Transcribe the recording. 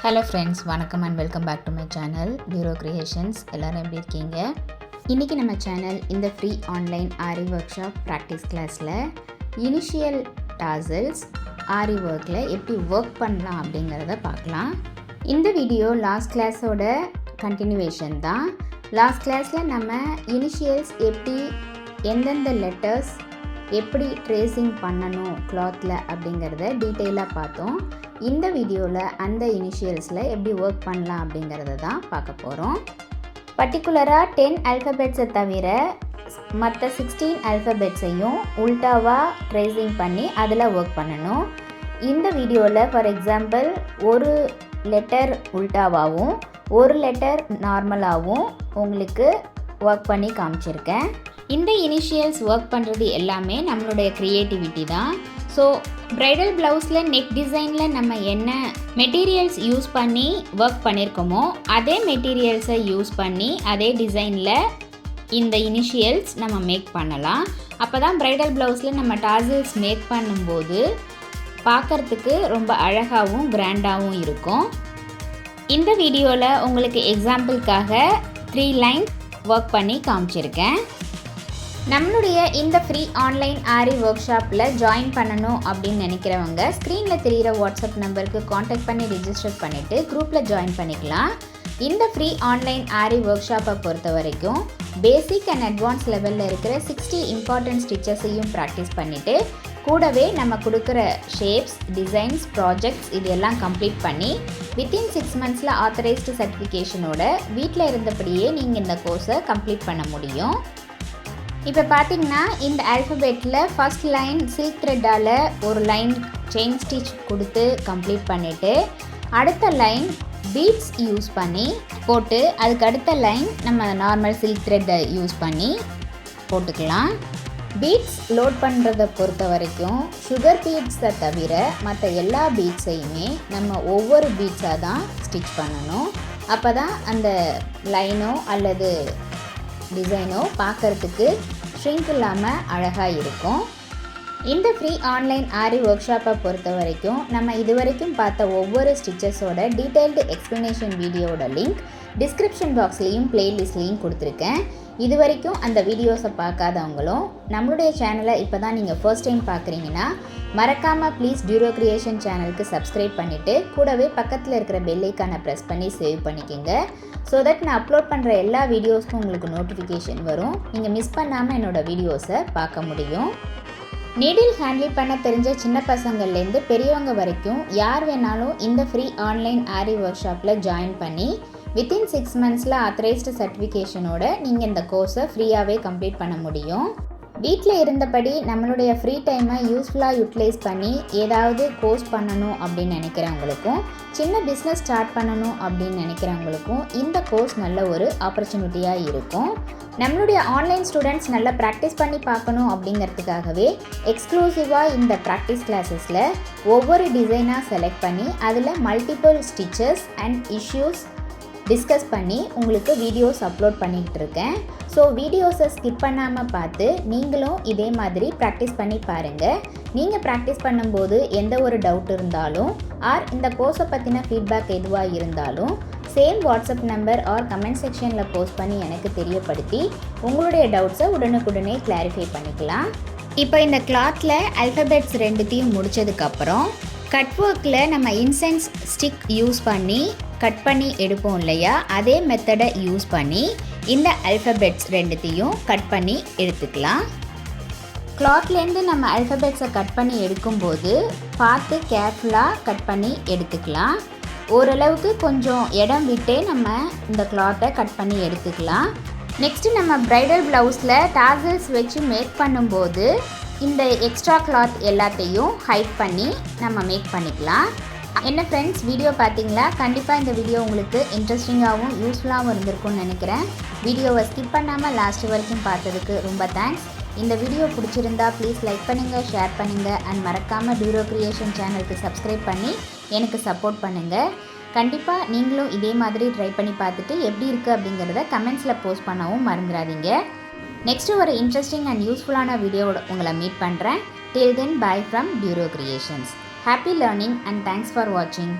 Hello friends, வணக்கம் and welcome back to my channel Puro Creations. எல்லோரும் எப்படி இருக்கீங்க? இன்றைக்கி நம்ம சேனல் இந்த free online aari workshop practice கிளாஸில் இனிஷியல் டாசல்ஸ் ஆரி ஒர்க்கில் எப்படி ஒர்க் பண்ணலாம் அப்படிங்கிறத பார்க்கலாம். இந்த வீடியோ லாஸ்ட் கிளாஸோட கண்டினியூவேஷன் தான். லாஸ்ட் கிளாஸில் நம்ம இனிஷியல்ஸ் எப்படி எந்தெந்த லெட்டர்ஸ் எப்படி ட்ரேசிங் பண்ணணும் கிளாத்தில் அப்படிங்கிறத டீட்டெயிலாக பார்த்தோம். இந்த வீடியோவில் அந்த இனிஷியல்ஸில் எப்படி ஒர்க் பண்ணலாம் அப்படிங்கிறத தான் பார்க்க போகிறோம். பர்டிகுலராக 10 ஆல்ஃபபெட்ஸை தவிர மற்ற 16 ஆல்ஃபபெட்ஸையும் உல்டாவாக ட்ரேசிங் பண்ணி அதில் ஒர்க் பண்ணணும். இந்த வீடியோவில் ஃபார் எக்ஸாம்பிள் ஒரு லெட்டர் உல்டாவாகவும் ஒரு லெட்டர் நார்மலாகவும் உங்களுக்கு ஒர்க் பண்ணி காமிச்சிருக்கேன். இந்த இனிஷியல்ஸ் ஒர்க் பண்ணுறது எல்லாமே நம்மளுடைய க்ரியேட்டிவிட்டி தான். ஸோ ப்ரைடல் ப்ளவுஸில் நெக் டிசைனில் நம்ம என்ன மெட்டீரியல்ஸ் யூஸ் பண்ணி ஒர்க் பண்ணியிருக்கோமோ அதே மெட்டீரியல்ஸை யூஸ் பண்ணி அதே டிசைனில் இந்த இனிஷியல்ஸ் நம்ம மேக் பண்ணலாம். அப்போ தான் ப்ரைடல் ப்ளவுஸில் நம்ம டாசல்ஸ் மேக் பண்ணும்போது பார்க்குறதுக்கு ரொம்ப அழகாகவும் கிராண்டாகவும் இருக்கும். இந்த வீடியோவில் உங்களுக்கு எக்ஸாம்பிளுக்காக 3 லைன்ஸ் ஒர்க் பண்ணி காமிச்சிருக்கேன். நம்மளுடைய இந்த ஃப்ரீ ஆன்லைன் ஆரி ஒர்க் ஷாப்பில் ஜாயின் பண்ணணும் அப்படின்னு நினைக்கிறவங்க ஸ்க்ரீனில் தெரிகிற வாட்ஸ்அப் நம்பருக்கு காண்டாக்ட் பண்ணி ரிஜிஸ்டர் பண்ணிவிட்டு குரூப்பில் ஜாயின் பண்ணிக்கலாம். இந்த ஃப்ரீ ஆன்லைன் ஆரி ஒர்க் ஷாப்பை பொறுத்த வரைக்கும் பேசிக் அண்ட் அட்வான்ஸ் லெவலில் இருக்கிற 60 இம்பார்ட்டன்ட் ஸ்டிச்சஸையும் ப்ராக்டிஸ் பண்ணிவிட்டு கூடவே நம்ம கொடுக்குற ஷேப்ஸ், டிசைன்ஸ், ப்ராஜெக்ட்ஸ் இது எல்லாம் கம்ப்ளீட் பண்ணி வித்தின் 6 மந்த்ஸில் ஆத்தரைஸ்டு சர்டிஃபிகேஷனோட வீட்டில் இருந்தபடியே நீங்கள் இந்த கோர்ஸை கம்ப்ளீட் பண்ண முடியும். இப்போ பார்த்தீங்கன்னா இந்த ஆல்ஃபபெட்டில் ஃபஸ்ட் லைன் சில்க் த்ரெட்டால் ஒரு லைன் செயின் ஸ்டிச் கொடுத்து கம்ப்ளீட் பண்ணிவிட்டு அடுத்த லைன் பீட்ஸ் யூஸ் பண்ணி போட்டு அதுக்கு அடுத்த லைன் நம்ம நார்மல் சில்க் த்ரெட்டை யூஸ் பண்ணி போட்டுக்கலாம். பீட்ஸ் லோட் பண்ணுறதை பொறுத்த வரைக்கும் சுகர் பீட்ஸை தவிர மற்ற எல்லா பீட்ஸையுமே நம்ம ஒவ்வொரு பீட்ஸாக தான் ஸ்டிச் பண்ணணும். அப்போ தான் அந்த லைனோ அல்லது டிசைனோ பார்க்குறதுக்கு ஷ்ரிங்க் இல்லாமல் அழகாக இருக்கும். இந்த ஃப்ரீ ஆன்லைன் ஆரி ஒர்க் ஷாப்பை பொறுத்த வரைக்கும் நம்ம இதுவரைக்கும் பார்த்த ஒவ்வொரு ஸ்டிச்சஸோட டீட்டெயில்டு எக்ஸ்ப்ளனேஷன் வீடியோட லிங்க் டிஸ்கிரிப்ஷன் பாக்ஸ்லேயும் பிளேலிஸ்ட்லேயும் கொடுத்துருக்கேன். இது வரைக்கும் அந்த வீடியோஸை பார்க்காதவங்களும் நம்மளுடைய சேனலை இப்போ தான் நீங்கள் ஃபர்ஸ்ட் டைம் பார்க்குறீங்கன்னா மறக்காமல் ப்ளீஸ் பியூரோ கிரியேஷன் சேனலுக்கு சப்ஸ்கிரைப் பண்ணிவிட்டு கூடவே பக்கத்தில் இருக்கிற பெல் ஐக்கானை ப்ரெஸ் பண்ணி சேவ் பண்ணிக்கோங்க. ஸோ தட் நான் அப்லோட் பண்ணுற எல்லா வீடியோஸ்க்கும் உங்களுக்கு நோட்டிஃபிகேஷன் வரும். நீங்கள் மிஸ் பண்ணாமல் என்னோடய வீடியோஸை பார்க்க முடியும். நீடில் ஹேண்டில் பண்ண தெரிஞ்ச சின்ன பசங்கள்லேருந்து பெரியவங்க வரைக்கும் யார் வேணாலும் இந்த ஃப்ரீ ஆன்லைன் ஆரி ஒர்க் ஷாப்பில் ஜாயின் பண்ணி வித்தின் 6 மந்த்ஸில் ஆத்தரைஸ்டு சர்டிஃபிகேஷனோட நீங்கள் இந்த கோர்ஸை ஃப்ரீயாகவே கம்ப்ளீட் பண்ண முடியும். வீட்டில் இருந்தபடி நம்மளுடைய ஃப்ரீ டைமை யூஸ்ஃபுல்லாக யூட்டிலைஸ் பண்ணி ஏதாவது கோர்ஸ் பண்ணணும் அப்படின்னு நினைக்கிறவங்களுக்கும் சின்ன பிஸ்னஸ் ஸ்டார்ட் பண்ணணும் அப்படின்னு நினைக்கிறவங்களுக்கும் இந்த கோர்ஸ் நல்ல ஒரு ஆப்பர்ச்சுனிட்டியாக இருக்கும். நம்மளுடைய ஆன்லைன் ஸ்டூடெண்ட்ஸ் நல்லா ப்ராக்டிஸ் பண்ணி பார்க்கணும் அப்படிங்கிறதுக்காகவே எக்ஸ்க்ளூசிவாக இந்த ப்ராக்டிஸ் கிளாஸஸில் ஒவ்வொரு டிசைனாக செலக்ட் பண்ணி அதில் multiple stitches and issues discuss பண்ணி உங்களுக்கு வீடியோஸ் அப்லோட் பண்ணிக்கிட்டு இருக்கேன். ஸோ வீடியோஸை ஸ்கிப் பண்ணாமல் பார்த்து நீங்களும் இதே மாதிரி ப்ராக்டிஸ் பண்ணி பாருங்கள். நீங்கள் ப்ராக்டிஸ் பண்ணும்போது எந்த ஒரு டவுட் இருந்தாலும் ஆர் இந்த கோர்ஸை பற்றின ஃபீட்பேக் எதுவாக இருந்தாலும் same WhatsApp number or comment செக்ஷனில் போஸ்ட் பண்ணி எனக்கு தெரியப்படுத்தி உங்களுடைய டவுட்ஸை உடனுக்குடனே கிளாரிஃபை பண்ணிக்கலாம். இப்போ இந்த கிளாத்தில் ஆல்ஃபபெட்ஸ் 2த்தையும் முடித்ததுக்கப்புறம் கட் ஒர்க்கில் நம்ம இன்சென்ஸ் ஸ்டிக் யூஸ் பண்ணி கட் பண்ணி எடுப்போம் இல்லையா, அதே மெத்தடை யூஸ் பண்ணி இந்த ஆல்ஃபபெட்ஸ் 2த்தையும் கட் பண்ணி எடுத்துக்கலாம். கிளாத்லேருந்து நம்ம ஆல்ஃபபெட்ஸை கட் பண்ணி எடுக்கும்போது பார்த்து கேர்ஃபுல்லாக கட் பண்ணி எடுத்துக்கலாம். ஓரளவுக்கு கொஞ்சம் இடம் விட்டே நம்ம இந்த கிளாத்தை கட் பண்ணி எடுத்துக்கலாம். நெக்ஸ்ட்டு நம்ம ப்ரைடல் ப்ளவுஸில் டாசல்ஸ் வச்சு மேக் பண்ணும்போது இந்த எக்ஸ்ட்ரா கிளாத் எல்லாத்தையும் ஹைட் பண்ணி நம்ம மேக் பண்ணிக்கலாம். என்ன ஃப்ரெண்ட்ஸ், வீடியோ பார்த்தீங்களா? கண்டிப்பாக இந்த வீடியோ உங்களுக்கு இன்ட்ரெஸ்டிங்காகவும் யூஸ்ஃபுல்லாகவும் இருந்திருக்கும்னு நினைக்கிறேன். வீடியோவை ஸ்கிப் பண்ணாமல் லாஸ்ட் வரைக்கும் பார்த்ததுக்கு ரொம்ப தேங்க்ஸ். இந்த வீடியோ பிடிச்சிருந்தா ப்ளீஸ் லைக் பண்ணுங்கள், ஷேர் பண்ணுங்கள் அண்ட் மறக்காமல் பியூரோ கிரியேஷன் சேனலுக்கு சப்ஸ்கிரைப் பண்ணி எனக்கு சப்போர்ட் பண்ணுங்கள். கண்டிப்பாக நீங்களும் இதே மாதிரி ட்ரை பண்ணி பார்த்துட்டு எப்படி இருக்குது அப்படிங்கிறத கமெண்ட்ஸில் போஸ்ட் பண்ணவும் மறந்துடாதீங்க. நெக்ஸ்ட்டு ஒரு இன்ட்ரெஸ்டிங் அண்ட் யூஸ்ஃபுல்லான வீடியோவோட உங்களை மீட் பண்ணுறேன். Till then, bye from Bureau Creations. Happy learning and thanks for watching.